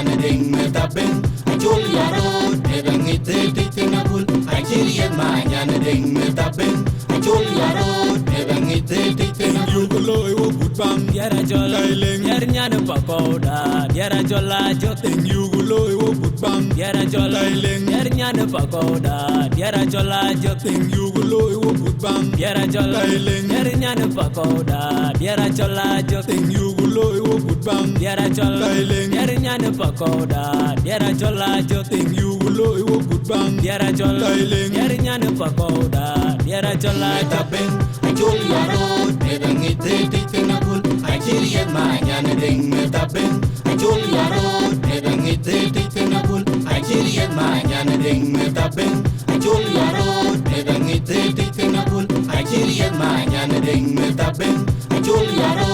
nyana ding me tabeng. Achul yaro ebeng ite titinabul. Achiri ma nyana ding me tabeng. Achul yaro ebeng ite titinabul. Yugulo iwo gudbang Diara jola Kaileng Diara nyana pakoda Diara jola joting Yugulo iwo gudbang Diara jola Kaileng Diara nyana pakoda Diara jola joting Yugulo iwo gudbang Diara jola Kaileng Diara nyana pakoda Diara jola joting Yugulo iwo gudbang Diara jola Kaileng Diara nyana pakoda Diara jola joting Yugulo iwo gudbang Diara jola Kaileng Diara nyana pakoda Diara jola Tabeng, achul yaro, ebeng ite titinabul. Achiri ma nyana ding me tabeng. Achul yaro, ebeng ite titinabul. Achiri ma nyana ding me tabeng. Achul yaro, ebeng ite titinabul. Achiri ma nyana ding me tabeng. Achul yaro.